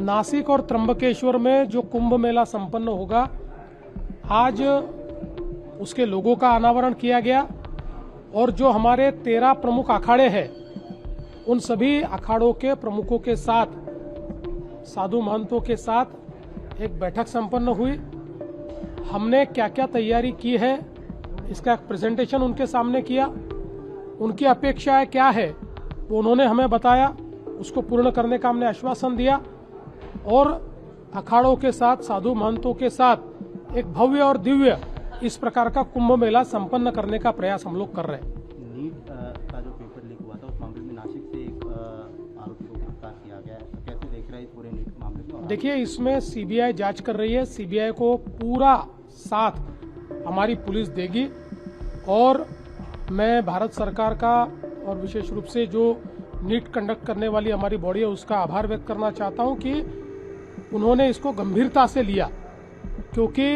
नासिक और त्र्यंबकेश्वर में जो कुंभ मेला संपन्न होगा, आज उसके लोगों का अनावरण किया गया और जो हमारे 13 प्रमुख अखाड़े हैं उन सभी अखाड़ों के प्रमुखों के साथ, साधु महंतों के साथ एक बैठक संपन्न हुई। हमने क्या क्या तैयारी की है इसका एक प्रेजेंटेशन उनके सामने किया। उनकी अपेक्षाएं क्या है वो उन्होंने हमें बताया, उसको पूर्ण करने का हमने आश्वासन दिया और अखाड़ों के साथ, साधु महंतों के साथ एक भव्य और दिव्य इस प्रकार का कुंभ मेला संपन्न करने का प्रयास हम लोग कर रहे हैं। नीट का जो पेपर लीक हुआ था उस मामले में नासिक से एक आरोपी को गिरफ्तार किया गया है, कैसे देख रहे हैं इस पूरे नीट मामले को? देखिए, इसमें सीबीआई जांच कर रही है। सीबीआई को पूरा साथ हमारी पुलिस देगी और मैं भारत सरकार का और विशेष रूप से जो नीट कंडक्ट करने वाली हमारी बॉडी है उसका आभार व्यक्त करना चाहता हूं कि उन्होंने इसको गंभीरता से लिया, क्योंकि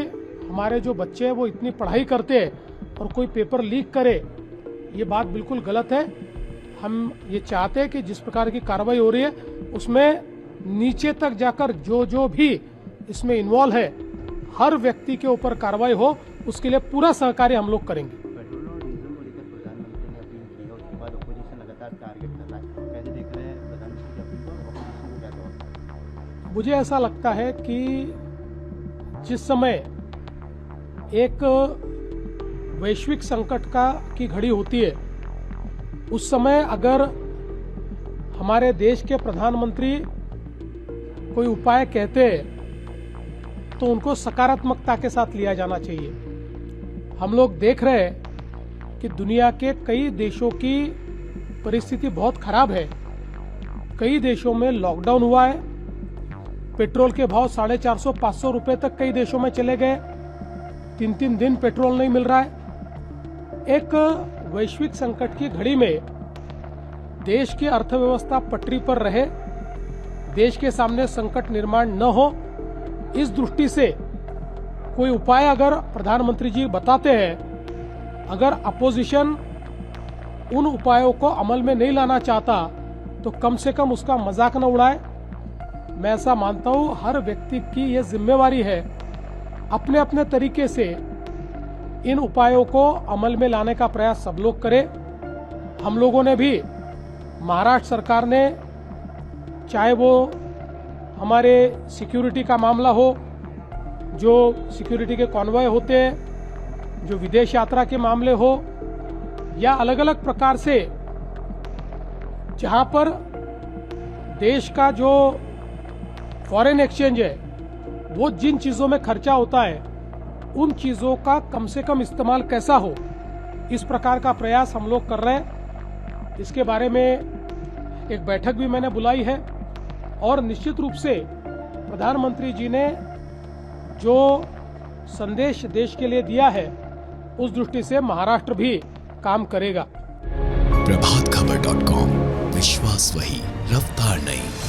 हमारे जो बच्चे हैं वो इतनी पढ़ाई करते हैं और कोई पेपर लीक करे ये बात बिल्कुल गलत है। हम ये चाहते हैं कि जिस प्रकार की कार्रवाई हो रही है उसमें नीचे तक जाकर जो भी इसमें इन्वॉल्व है हर व्यक्ति के ऊपर कार्रवाई हो, उसके लिए पूरा सहकार्य हम लोग करेंगे। पेट्रोल और डीजल को लेकर प्रधानमंत्री ने अपील की है, उसके बाद अपोजिशन लगातार टारगेट कर रहा है, कैसे देख रहे हैं प्रधानमंत्री की अपील को और अपोजिशन को क्या जवाब? मुझे ऐसा लगता है कि जिस समय एक वैश्विक संकट की घड़ी होती है उस समय अगर हमारे देश के प्रधानमंत्री कोई उपाय कहते हैं तो उनको सकारात्मकता के साथ लिया जाना चाहिए। हम लोग देख रहे हैं कि दुनिया के कई देशों की परिस्थिति बहुत खराब है। कई देशों में लॉकडाउन हुआ है, पेट्रोल के भाव 450-500 रुपए तक कई देशों में चले गए, 3-3 दिन पेट्रोल नहीं मिल रहा है। एक वैश्विक संकट की घड़ी में देश की अर्थव्यवस्था पटरी पर रहे, देश के सामने संकट निर्माण न हो, इस दृष्टि से कोई उपाय अगर प्रधानमंत्री जी बताते हैं, अगर अपोजिशन उन उपायों को अमल में नहीं लाना चाहता तो कम से कम उसका मजाक न उड़ाए। मैं ऐसा मानता हूं हर व्यक्ति की ये जिम्मेवारी है अपने अपने तरीके से इन उपायों को अमल में लाने का प्रयास सब लोग करें। हम लोगों ने भी, महाराष्ट्र सरकार ने, चाहे वो हमारे सिक्योरिटी का मामला हो, जो सिक्योरिटी के कॉन्वॉय होते हैं, जो विदेश यात्रा के मामले हो, या अलग अलग प्रकार से जहां पर देश का जो फॉरेन एक्सचेंज है वो जिन चीजों में खर्चा होता है उन चीजों का कम से कम इस्तेमाल कैसा हो, इस प्रकार का प्रयास हम लोग कर रहे हैं। इसके बारे में एक बैठक भी मैंने बुलाई है और निश्चित रूप से प्रधानमंत्री जी ने जो संदेश देश के लिए दिया है उस दृष्टि से महाराष्ट्र भी काम करेगा। प्रभातखबर.com, विश्वास वही, रफ्तार नहीं।